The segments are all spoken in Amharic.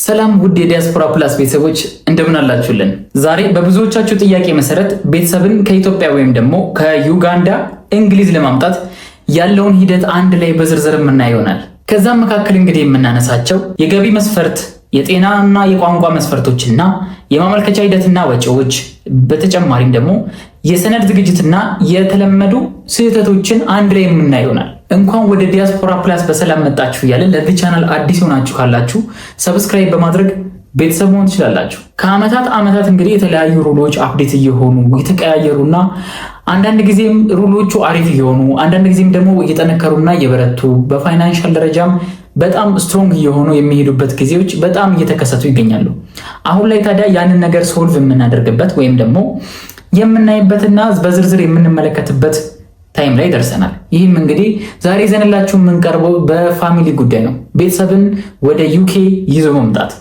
ሰላም ውድ የዲያስፖራ ፕላስ ቤተሰቦች እንደምን አላችሁልን? ዛሬ በብዙዎቻችሁ ጥያቄ መሰረት ቤተሰብን ከኢትዮጵያ ወይም ደግሞ ከዩጋንዳ እንግሊዝ ለማምጣት ያለውን ሂደት አንድ ላይ በዝርዝር የምናየው ይሆናል። ከዛም መካከል እንግዲህ የምናነሳቸው የገቢ መስፈርት፣ የጤናና የቋንቋ መስፈርቶችና የማመልከቻ ሂደትና ወጪዎች፣ በተጨማሪም ደግሞ የሰነድ ዝግጅትና የተለመዱ ስህተቶችን አንድ ላይ የምናየው ይሆናል። እንኳን ወደ ዲያስፖራ ፕላስ በሰላም መጣችሁ እያለን ለዚህ ቻናል አዲስ ሆናችሁ ካላችሁ ሰብስክራይብ በማድረግ ቤተሰብ መሆን ትችላላችሁ። ከዓመታት እንግዲህ የተለያዩ ሩሎች አፕዴት እየሆኑ የተቀያየሩና አንዳንድ ጊዜም ሩሎቹ አሪፍ እየሆኑ አንዳንድ ጊዜም ደግሞ እየጠነከሩና እየበረቱ በፋይናንሻል ደረጃም በጣም ስትሮንግ እየሆኑ የሚሄዱበት ጊዜዎች በጣም እየተከሰቱ ይገኛሉ። አሁን ላይ ታዲያ ያንን ነገር ሶልቭ የምናደርግበት ወይም ደግሞ የምናይበትና በዝርዝር የምንመለከትበት ታይም ላይ ደርሰናል። ይህም እንግዲህ ዛሬ ይዘንላችሁ የምንቀርበው በፋሚሊ ጉዳይ ነው፣ ቤተሰብን ወደ ዩኬ ይዞ መምጣት።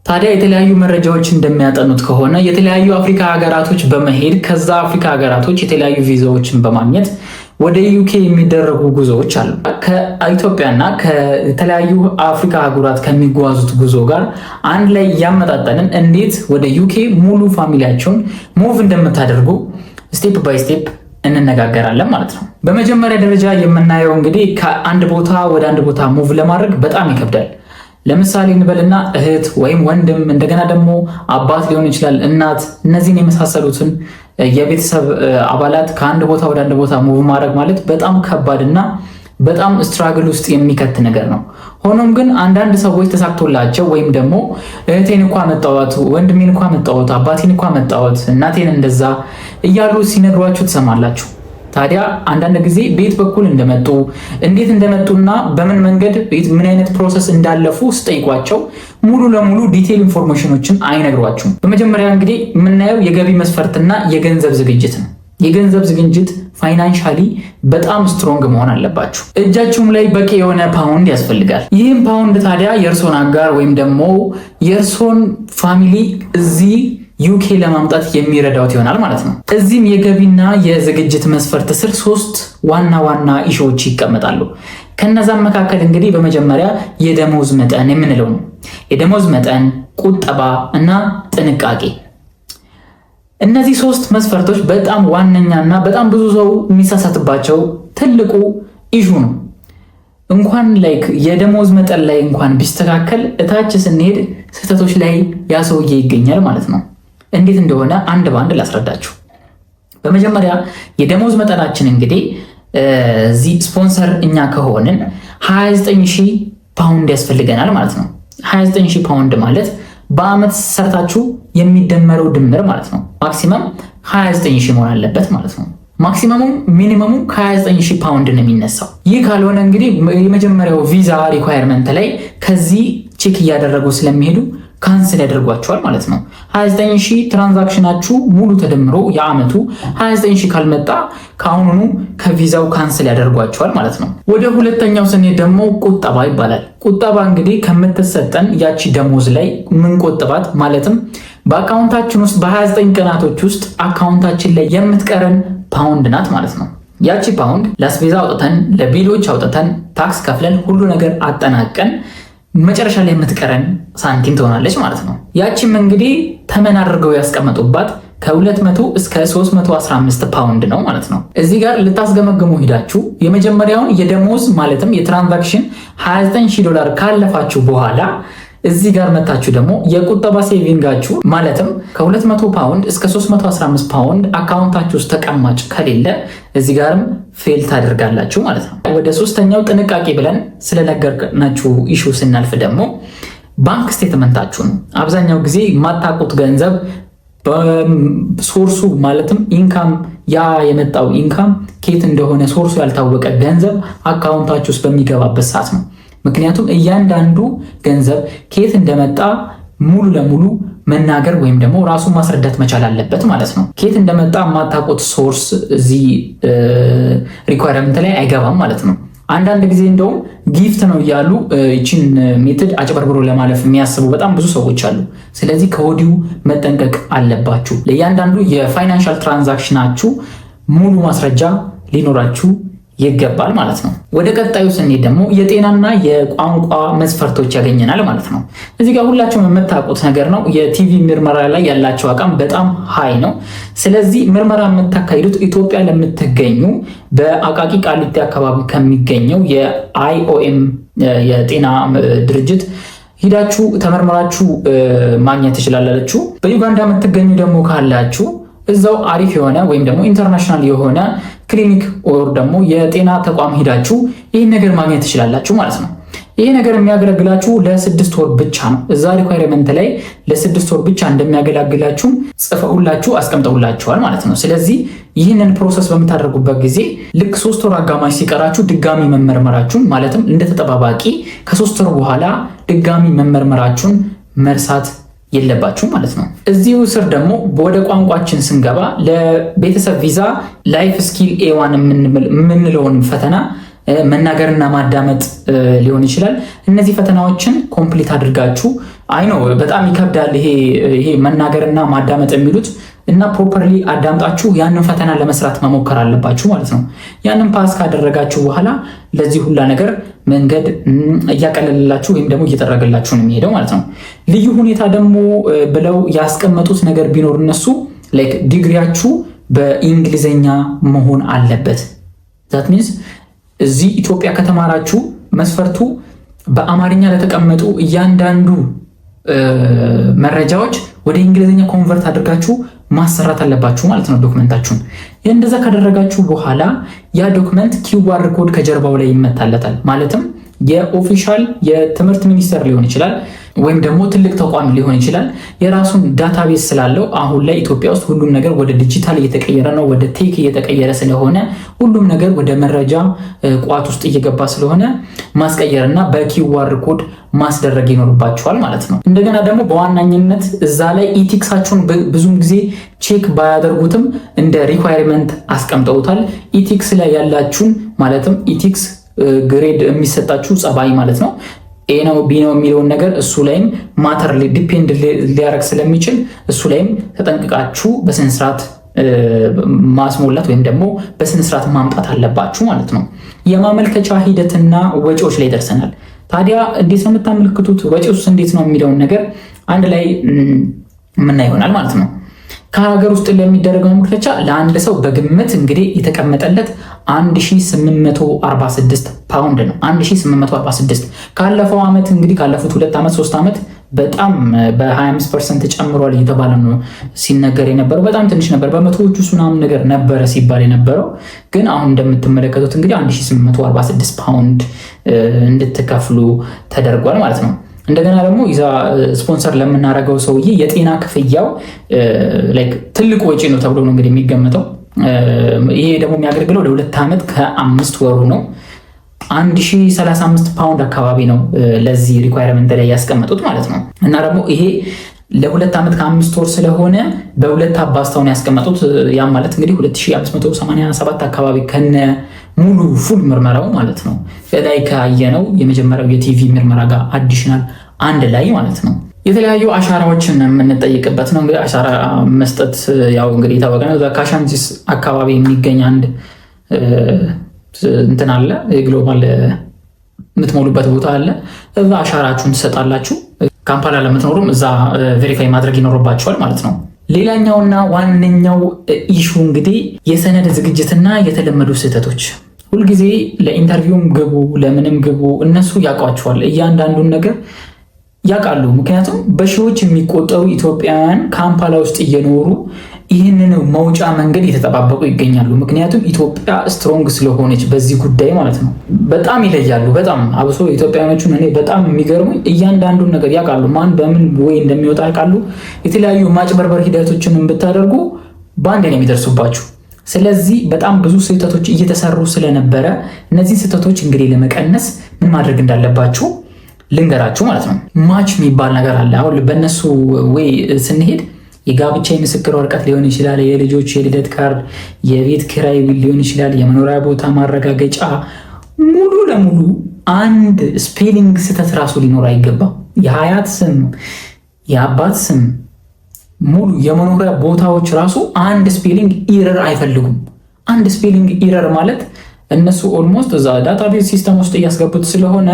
ታዲያ የተለያዩ መረጃዎች እንደሚያጠኑት ከሆነ የተለያዩ አፍሪካ ሀገራቶች በመሄድ ከዛ አፍሪካ ሀገራቶች የተለያዩ ቪዛዎችን በማግኘት ወደ ዩኬ የሚደረጉ ጉዞዎች አሉ። ከኢትዮጵያና ከተለያዩ አፍሪካ ሀገራት ከሚጓዙት ጉዞ ጋር አንድ ላይ እያመጣጠንን እንዴት ወደ ዩኬ ሙሉ ፋሚሊያቸውን ሙቭ እንደምታደርጉ ስቴፕ ባይ ስቴፕ እንነጋገራለን ማለት ነው። በመጀመሪያ ደረጃ የምናየው እንግዲህ ከአንድ ቦታ ወደ አንድ ቦታ ሙቭ ለማድረግ በጣም ይከብዳል። ለምሳሌ እንበልና እህት ወይም ወንድም እንደገና ደግሞ አባት ሊሆን ይችላል፣ እናት፣ እነዚህን የመሳሰሉትን የቤተሰብ አባላት ከአንድ ቦታ ወደ አንድ ቦታ ሙቭ ማድረግ ማለት በጣም ከባድና በጣም ስትራግል ውስጥ የሚከት ነገር ነው። ሆኖም ግን አንዳንድ ሰዎች ተሳክቶላቸው ወይም ደግሞ እህቴን እንኳ መጣወት፣ ወንድሜን እንኳ መጣወት፣ አባቴን እንኳ መጣወት፣ እናቴን እንደዛ እያሉ ሲነግሯችሁ ትሰማላችሁ። ታዲያ አንዳንድ ጊዜ ቤት በኩል እንደመጡ እንዴት እንደመጡና በምን መንገድ ምን አይነት ፕሮሰስ እንዳለፉ ስጠይቋቸው ሙሉ ለሙሉ ዲቴል ኢንፎርሜሽኖችን አይነግሯችሁም። በመጀመሪያ እንግዲህ የምናየው የገቢ መስፈርትና የገንዘብ ዝግጅት ነው። የገንዘብ ዝግጅት ፋይናንሻሊ በጣም ስትሮንግ መሆን አለባችሁ። እጃችሁም ላይ በቂ የሆነ ፓውንድ ያስፈልጋል። ይህም ፓውንድ ታዲያ የእርሶን አጋር ወይም ደግሞ የእርሶን ፋሚሊ እዚህ ዩኬ ለማምጣት የሚረዳውት ይሆናል ማለት ነው። እዚህም የገቢና የዝግጅት መስፈርት ስር 3 ዋና ዋና ኢሹዎች ይቀመጣሉ። ከነዛም መካከል እንግዲህ በመጀመሪያ የደሞዝ መጠን የምንለው ነው። የደሞዝ መጠን፣ ቁጠባ እና ጥንቃቄ። እነዚህ 3 መስፈርቶች በጣም ዋነኛና በጣም ብዙ ሰው የሚሳሳትባቸው ትልቁ ኢሹ ነው። እንኳን ላይክ የደሞዝ መጠን ላይ እንኳን ቢስተካከል እታች ስንሄድ ስህተቶች ላይ ያ ሰውዬ ይገኛል ማለት ነው። እንዴት እንደሆነ አንድ በአንድ ላስረዳችሁ። በመጀመሪያ የደሞዝ መጠናችን እንግዲህ እዚህ ስፖንሰር እኛ ከሆንን 29000 ፓውንድ ያስፈልገናል ማለት ነው። 29000 ፓውንድ ማለት በአመት ሰርታችሁ የሚደመረው ድምር ማለት ነው። ማክሲመም 29000 መሆን አለበት ማለት ነው። ማክሲመሙም ሚኒመሙም ከ29000 ፓውንድ ነው የሚነሳው። ይህ ካልሆነ እንግዲህ የመጀመሪያው ቪዛ ሪኳየርመንት ላይ ከዚህ ቼክ እያደረጉ ስለሚሄዱ ካንስል ያደርጓቸዋል ማለት ነው። 29000 ትራንዛክሽናችሁ ሙሉ ተደምሮ የአመቱ 29000 ካልመጣ ከአሁኑኑ ከቪዛው ካንስል ያደርጓቸዋል ማለት ነው። ወደ ሁለተኛው ስንሄድ ደግሞ ቁጠባ ይባላል። ቁጠባ እንግዲህ ከምትሰጠን ያቺ ደሞዝ ላይ ምን ቆጥባት ማለትም በአካውንታችን ውስጥ በ29 ቀናቶች ውስጥ አካውንታችን ላይ የምትቀረን ፓውንድ ናት ማለት ነው። ያቺ ፓውንድ ለአስቤዛ አውጥተን ለቢሎች አውጥተን ታክስ ከፍለን ሁሉ ነገር አጠናቀን መጨረሻ ላይ የምትቀረን ሳንቲም ትሆናለች ማለት ነው። ያቺም እንግዲህ ተመን አድርገው ያስቀመጡባት ከ200 እስከ 315 ፓውንድ ነው ማለት ነው። እዚህ ጋር ልታስገመግሙ ሂዳችሁ የመጀመሪያውን የደሞዝ ማለትም የትራንዛክሽን $29000 ካለፋችሁ በኋላ እዚህ ጋር መታችሁ ደግሞ የቁጠባ ሴቪንጋችሁ ማለትም ከ200 ፓውንድ እስከ 315 ፓውንድ አካውንታችሁ ውስጥ ተቀማጭ ከሌለ እዚህ ጋርም ፌል ታደርጋላችሁ ማለት ነው። ወደ ሶስተኛው ጥንቃቄ ብለን ስለነገርናችሁ ኢሹ ስናልፍ ደግሞ ባንክ ስቴትመንታችሁ ነው። አብዛኛው ጊዜ የማታውቁት ገንዘብ በሶርሱ ማለትም ኢንካም ያ የመጣው ኢንካም ከየት እንደሆነ ሶርሱ ያልታወቀ ገንዘብ አካውንታችሁ ውስጥ በሚገባበት ሰዓት ነው። ምክንያቱም እያንዳንዱ ገንዘብ ከየት እንደመጣ ሙሉ ለሙሉ መናገር ወይም ደግሞ ራሱን ማስረዳት መቻል አለበት ማለት ነው። ከየት እንደመጣ የማታውቁት ሶርስ እዚህ ሪኳየርመንት ላይ አይገባም ማለት ነው። አንዳንድ ጊዜ እንደውም ጊፍት ነው እያሉ ይችን ሜትድ አጭበርብሮ ለማለፍ የሚያስቡ በጣም ብዙ ሰዎች አሉ። ስለዚህ ከወዲሁ መጠንቀቅ አለባችሁ። ለእያንዳንዱ የፋይናንሻል ትራንዛክሽናችሁ ሙሉ ማስረጃ ሊኖራችሁ ይገባል ማለት ነው። ወደ ቀጣዩ ስንሄድ ደግሞ የጤናና የቋንቋ መስፈርቶች ያገኘናል ማለት ነው። እዚህ ጋር ሁላችሁም የምታውቁት ነገር ነው። የቲቪ ምርመራ ላይ ያላቸው አቋም በጣም ሃይ ነው። ስለዚህ ምርመራ የምታካሂዱት ኢትዮጵያ ለምትገኙ በአቃቂ ቃሊቲ አካባቢ ከሚገኘው የአይኦኤም የጤና ድርጅት ሂዳችሁ ተመርምራችሁ ማግኘት ትችላላችሁ። በዩጋንዳ የምትገኙ ደግሞ ካላችሁ እዛው አሪፍ የሆነ ወይም ደግሞ ኢንተርናሽናል የሆነ ክሊኒክ ኦር ደግሞ የጤና ተቋም ሂዳችሁ ይህን ነገር ማግኘት ትችላላችሁ ማለት ነው። ይሄ ነገር የሚያገለግላችሁ ለ6 ወር ብቻ ነው። እዛ ሪኳየርመንት ላይ ለ6 ወር ብቻ እንደሚያገለግላችሁ ጽፈውላችሁ አስቀምጠውላችኋል ማለት ነው። ስለዚህ ይህንን ፕሮሰስ በምታደርጉበት ጊዜ ልክ 3 ወር አጋማሽ ሲቀራችሁ ድጋሚ መመርመራችሁን ማለትም እንደተጠባባቂ ከ3 ወር በኋላ ድጋሚ መመርመራችሁን መርሳት የለባችሁ ማለት ነው። እዚሁ ስር ደግሞ ወደ ቋንቋችን ስንገባ ለቤተሰብ ቪዛ ላይፍ ስኪል ኤዋን የምንለውን ፈተና መናገርና ማዳመጥ ሊሆን ይችላል። እነዚህ ፈተናዎችን ኮምፕሊት አድርጋችሁ ነው በጣም ይከብዳል ይሄ መናገርና ማዳመጥ የሚሉት እና ፕሮፐርሊ አዳምጣችሁ ያንን ፈተና ለመስራት መሞከር አለባችሁ ማለት ነው። ያንን ፓስ ካደረጋችሁ በኋላ ለዚህ ሁላ ነገር መንገድ እያቀለለላችሁ ወይም ደግሞ እየጠረገላችሁ ነው የሚሄደው ማለት ነው። ልዩ ሁኔታ ደግሞ ብለው ያስቀመጡት ነገር ቢኖር እነሱ ላይክ ዲግሪያችሁ በእንግሊዘኛ መሆን አለበት። ዛት ሚንስ እዚህ ኢትዮጵያ ከተማራችሁ መስፈርቱ በአማርኛ ለተቀመጡ እያንዳንዱ መረጃዎች ወደ እንግሊዝኛ ኮንቨርት አድርጋችሁ ማሰራት አለባችሁ ማለት ነው ዶክመንታችሁን። እንደዛ ካደረጋችሁ በኋላ ያ ዶክመንት ኪውአር ኮድ ከጀርባው ላይ ይመታለታል። ማለትም የኦፊሻል የትምህርት ሚኒስቴር ሊሆን ይችላል ወይም ደግሞ ትልቅ ተቋም ሊሆን ይችላል። የራሱን ዳታቤዝ ስላለው አሁን ላይ ኢትዮጵያ ውስጥ ሁሉም ነገር ወደ ዲጂታል እየተቀየረ ነው፣ ወደ ቴክ እየተቀየረ ስለሆነ ሁሉም ነገር ወደ መረጃ ቋት ውስጥ እየገባ ስለሆነ ማስቀየርና በኪውአር ኮድ ማስደረግ ይኖርባችኋል ማለት ነው። እንደገና ደግሞ በዋናኝነት እዛ ላይ ኢቲክሳችሁን ብዙም ጊዜ ቼክ ባያደርጉትም እንደ ሪኳየርመንት አስቀምጠውታል። ኢቲክስ ላይ ያላችሁን ማለትም ኢቲክስ ግሬድ የሚሰጣችሁ ጸባይ ማለት ነው ኤ ነው ቢ ነው የሚለውን ነገር እሱ ላይም ማተር ዲፔንድ ሊያደርግ ስለሚችል እሱ ላይም ተጠንቅቃችሁ በስነስርዓት ማስሞላት ወይም ደግሞ በስነስርዓት ማምጣት አለባችሁ ማለት ነው። የማመልከቻ ሂደትና ወጪዎች ላይ ደርሰናል። ታዲያ እንዴት ነው የምታመልክቱት? ወጪውስ እንዴት ነው የሚለውን ነገር አንድ ላይ ምን ይሆናል ማለት ነው። ከሀገር ውስጥ ለሚደረገው ማመልከቻ ለአንድ ሰው በግምት እንግዲህ የተቀመጠለት 1846 ፓውንድ ነው። 1846 ካለፈው ዓመት እንግዲህ ካለፉት 2 ዓመት 3 ዓመት በጣም በ25% ጨምሯል እየተባለ ነው ሲነገር የነበረው። በጣም ትንሽ ነበር፣ በመቶዎቹ ምናምን ነገር ነበረ ሲባል የነበረው። ግን አሁን እንደምትመለከቱት እንግዲህ 1846 ፓውንድ እንድትከፍሉ ተደርጓል ማለት ነው። እንደገና ደግሞ ይዛ ስፖንሰር ለምናደርገው ሰውዬ የጤና ክፍያው ላይክ ትልቅ ወጪ ነው ተብሎ ነው እንግዲህ የሚገመተው። ይሄ ደግሞ የሚያገለግለው ለ2 ዓመት ከ5 ወሩ ነው። 1035 ፓውንድ አካባቢ ነው ለዚህ ሪኳየርመንት ላይ ያስቀመጡት ማለት ነው። እና ደግሞ ይሄ ለ2 ዓመት ከ5 ወር ስለሆነ በ2 አባዝተውን ያስቀመጡት። ያም ማለት እንግዲህ 2587 አካባቢ ከነ ሙሉ ፉል ምርመራው ማለት ነው። ላይ ካየነው የመጀመሪያው የቲቪ ምርመራ ጋር አዲሽናል አንድ ላይ ማለት ነው። የተለያዩ አሻራዎችን የምንጠይቅበት ነው። እንግዲህ አሻራ መስጠት ያው እንግዲህ የታወቀ ነው። ካሻንቺስ አካባቢ የሚገኝ አንድ እንትን አለ፣ የግሎባል የምትሞሉበት ቦታ አለ። እዛ አሻራችሁን ትሰጣላችሁ። ካምፓላ ለምትኖሩም እዛ ቬሪፋይ ማድረግ ይኖርባቸዋል ማለት ነው። ሌላኛውና ዋነኛው ኢሹ እንግዲህ የሰነድ ዝግጅትና የተለመዱ ስህተቶች። ሁልጊዜ ለኢንተርቪውም ግቡ ለምንም ግቡ እነሱ ያውቋቸዋል፣ እያንዳንዱን ነገር ያውቃሉ። ምክንያቱም በሺዎች የሚቆጠሩ ኢትዮጵያውያን ካምፓላ ውስጥ እየኖሩ ይህንን መውጫ መንገድ እየተጠባበቁ ይገኛሉ። ምክንያቱም ኢትዮጵያ ስትሮንግ ስለሆነች በዚህ ጉዳይ ማለት ነው። በጣም ይለያሉ። በጣም አብሶ ኢትዮጵያውያኖቹን እኔ በጣም የሚገርሙኝ እያንዳንዱን ነገር ያውቃሉ። ማን በምን ወይ እንደሚወጣ ያውቃሉ። የተለያዩ ማጭበርበር ሂደቶችን ብታደርጉ በአንድ ነው የሚደርሱባችሁ። ስለዚህ በጣም ብዙ ስህተቶች እየተሰሩ ስለነበረ እነዚህ ስህተቶች እንግዲህ ለመቀነስ ምን ማድረግ እንዳለባችሁ ልንገራችሁ ማለት ነው። ማች የሚባል ነገር አለ። አሁን በእነሱ ወይ ስንሄድ የጋብቻ የምስክር ወረቀት ሊሆን ይችላል፣ የልጆች የልደት ካርድ፣ የቤት ኪራይ ሊሆን ይችላል፣ የመኖሪያ ቦታ ማረጋገጫ፣ ሙሉ ለሙሉ አንድ ስፔሊንግ ስህተት ራሱ ሊኖር አይገባም። የሀያት ስም፣ የአባት ስም፣ ሙሉ የመኖሪያ ቦታዎች ራሱ አንድ ስፔሊንግ ኢረር አይፈልጉም። አንድ ስፔሊንግ ኢረር ማለት እነሱ ኦልሞስት እዛ ዳታቤዝ ሲስተም ውስጥ እያስገቡት ስለሆነ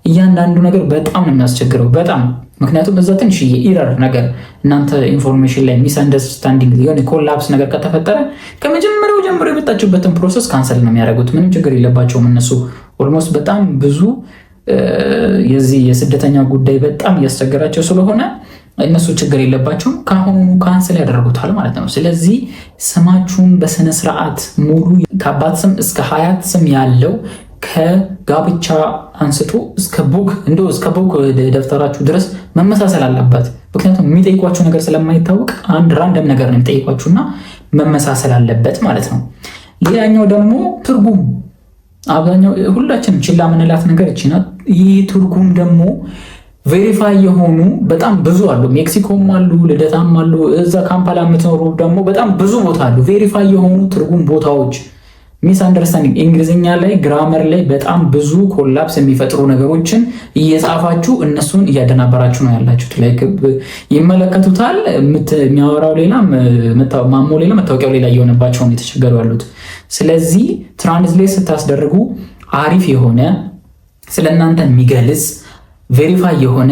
እያንዳንዱ ነገር በጣም ነው የሚያስቸግረው በጣም። ምክንያቱም እዛ ትንሽዬ ኢረር ነገር እናንተ ኢንፎርሜሽን ላይ ሚስ አንደርስታንዲንግ የሆነ ኮላፕስ ነገር ከተፈጠረ ከመጀመሪያው ጀምሮ የመጣችሁበትን ፕሮሰስ ካንሰል ነው የሚያደርጉት። ምንም ችግር የለባቸውም እነሱ ኦልሞስት በጣም ብዙ የዚህ የስደተኛ ጉዳይ በጣም እያስቸገራቸው ስለሆነ እነሱ ችግር የለባቸውም። ከአሁኑ ካንስል ያደረጉታል ማለት ነው። ስለዚህ ስማችሁን በስነ ስርዓት ሙሉ ከአባት ስም እስከ ሀያት ስም ያለው ከጋብቻ አንስቶ እስከ ቡክ ደብተራችሁ ድረስ መመሳሰል አለበት። ምክንያቱም የሚጠይቋችሁ ነገር ስለማይታወቅ አንድ ራንደም ነገር ነው የሚጠይቋችሁና መመሳሰል አለበት ማለት ነው። ሌላኛው ደግሞ ትርጉም፣ አብዛኛው ሁላችንም ችላ ምንላት ነገር ይችላል። ይህ ትርጉም ደግሞ ቬሪፋይ የሆኑ በጣም ብዙ አሉ። ሜክሲኮም አሉ፣ ልደታም አሉ። እዛ ካምፓላ የምትኖሩ ደግሞ በጣም ብዙ ቦታ አሉ ቬሪፋይ የሆኑ ትርጉም ቦታዎች። ሚስ አንደርስታንዲንግ እንግሊዝኛ ላይ ግራመር ላይ በጣም ብዙ ኮላፕስ የሚፈጥሩ ነገሮችን እየጻፋችሁ እነሱን እያደናበራችሁ ነው ያላችሁት። ላይክ ይመለከቱታል፣ የሚያወራው ሌላ ማሞ ሌላ መታወቂያው ሌላ እየሆነባቸው ነው የተቸገሩ ያሉት። ስለዚህ ትራንስሌት ስታስደርጉ አሪፍ የሆነ ስለእናንተ የሚገልጽ ቬሪፋይ የሆነ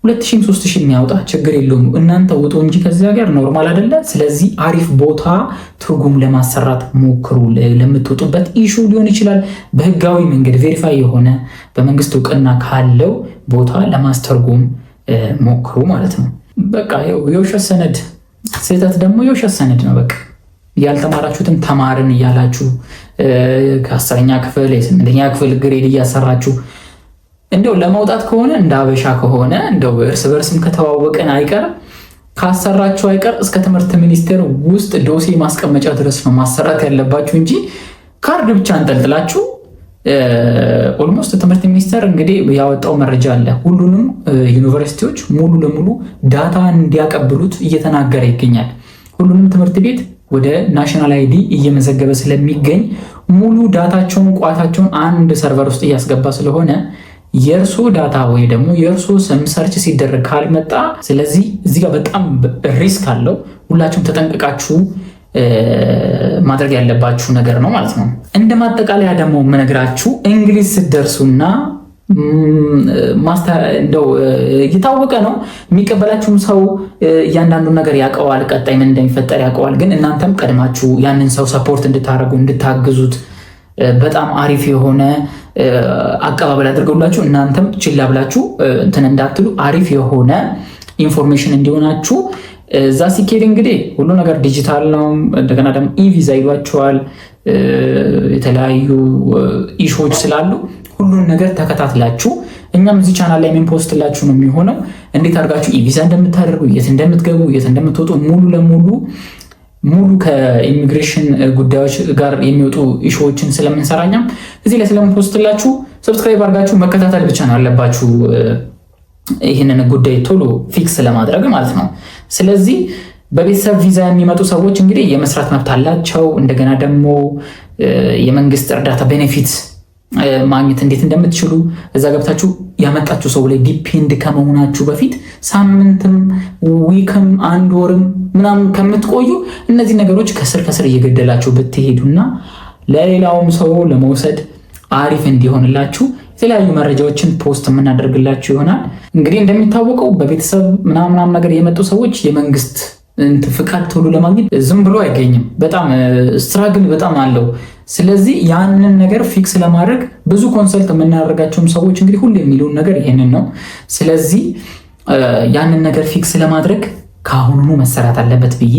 2000 3000 የሚያወጣ ችግር የለውም። እናንተ ውጡ እንጂ ከዚያ ጋር ኖርማል አይደለ? ስለዚህ አሪፍ ቦታ ትርጉም ለማሰራት ሞክሩ። ለምትወጡበት ኢሹ ሊሆን ይችላል። በህጋዊ መንገድ ቬሪፋይ የሆነ በመንግስት እውቅና ካለው ቦታ ለማስተርጎም ሞክሩ ማለት ነው። በቃ የውሸት ሰነድ ስህተት ደግሞ የውሸት ሰነድ ነው። በቃ ያልተማራችሁትን ተማርን እያላችሁ ከ10ኛ ክፍል የ8ኛ ክፍል ግሬድ እያሰራችሁ እንደው ለመውጣት ከሆነ እንደ አበሻ ከሆነ እንደው እርስ በርስም ከተዋወቀን አይቀር ካሰራችሁ አይቀር እስከ ትምህርት ሚኒስቴር ውስጥ ዶሴ ማስቀመጫ ድረስ ነው ማሰራት ያለባችሁ እንጂ ካርድ ብቻ አንጠልጥላችሁ። ኦልሞስት ትምህርት ሚኒስቴር እንግዲህ ያወጣው መረጃ አለ። ሁሉንም ዩኒቨርሲቲዎች ሙሉ ለሙሉ ዳታ እንዲያቀብሉት እየተናገረ ይገኛል። ሁሉንም ትምህርት ቤት ወደ ናሽናል አይዲ እየመዘገበ ስለሚገኝ ሙሉ ዳታቸውን ቋታቸውን አንድ ሰርቨር ውስጥ እያስገባ ስለሆነ የእርሶ ዳታ ወይ ደግሞ የእርሶ ስም ሰርች ሲደረግ ካልመጣ፣ ስለዚህ እዚህ ጋር በጣም ሪስክ አለው። ሁላችሁም ተጠንቅቃችሁ ማድረግ ያለባችሁ ነገር ነው ማለት ነው። እንደ ማጠቃለያ ደግሞ የምነግራችሁ እንግሊዝ ስትደርሱና እንደው የታወቀ ነው የሚቀበላችሁም ሰው እያንዳንዱ ነገር ያውቀዋል፣ ቀጣይ ምን እንደሚፈጠር ያውቀዋል። ግን እናንተም ቀድማችሁ ያንን ሰው ሰፖርት እንድታደርጉ እንድታግዙት በጣም አሪፍ የሆነ አቀባበል አድርገውላችሁ እናንተም ችላ ብላችሁ እንትን እንዳትሉ አሪፍ የሆነ ኢንፎርሜሽን እንዲሆናችሁ እዛ ሲኬድ እንግዲህ ሁሉ ነገር ዲጂታል ነው። እንደገና ደግሞ ኢቪዛ ይሏቸዋል። የተለያዩ ኢሹዎች ስላሉ ሁሉን ነገር ተከታትላችሁ እኛም እዚህ ቻናል ላይ የምንፖስትላችሁ ነው የሚሆነው። እንዴት አድርጋችሁ ኢቪዛ እንደምታደርጉ፣ የት እንደምትገቡ፣ የት እንደምትወጡ ሙሉ ከኢሚግሬሽን ጉዳዮች ጋር የሚወጡ ኢሹዎችን ስለምንሰራኛም እዚህ ላይ ስለምንፖስትላችሁ ሰብስክራይብ አድርጋችሁ መከታተል ብቻ ነው ያለባችሁ፣ ይህንን ጉዳይ ቶሎ ፊክስ ለማድረግ ማለት ነው። ስለዚህ በቤተሰብ ቪዛ የሚመጡ ሰዎች እንግዲህ የመስራት መብት አላቸው። እንደገና ደግሞ የመንግስት እርዳታ ቤኔፊት ማግኘት እንዴት እንደምትችሉ እዛ ገብታችሁ ያመጣችሁ ሰው ላይ ዲፔንድ ከመሆናችሁ በፊት ሳምንትም ዊክም አንድ ወርም ምናምን ከምትቆዩ እነዚህ ነገሮች ከስር እየገደላችሁ ብትሄዱና ለሌላውም ሰው ለመውሰድ አሪፍ እንዲሆንላችሁ የተለያዩ መረጃዎችን ፖስት የምናደርግላችሁ ይሆናል። እንግዲህ እንደሚታወቀው በቤተሰብ ምናምን ነገር የመጡ ሰዎች የመንግስት ፍቃድ ቶሎ ለማግኘት ዝም ብሎ አይገኝም። በጣም ስትራግል በጣም አለው። ስለዚህ ያንን ነገር ፊክስ ለማድረግ ብዙ ኮንሰልት የምናደርጋቸውም ሰዎች እንግዲህ ሁሉ የሚሉን ነገር ይሄንን ነው። ስለዚህ ያንን ነገር ፊክስ ለማድረግ ከአሁኑ መሰራት አለበት ብዬ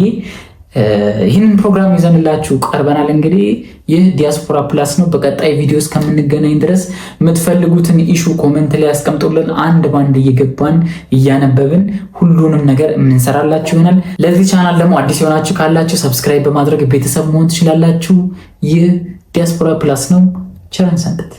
ይህንን ፕሮግራም ይዘንላችሁ ቀርበናል። እንግዲህ ይህ ዲያስፖራ ፕላስ ነው። በቀጣይ ቪዲዮ እስከምንገናኝ ድረስ የምትፈልጉትን ኢሹ ኮመንት ላይ ያስቀምጡልን። አንድ ባንድ እየገባን እያነበብን ሁሉንም ነገር የምንሰራላችሁ ይሆናል። ለዚህ ቻናል ደግሞ አዲስ የሆናችሁ ካላችሁ ሰብስክራይብ በማድረግ ቤተሰብ መሆን ትችላላችሁ። ይህ ዲያስፖራ ፕላስ ነው። ቸር ሰንብቱ።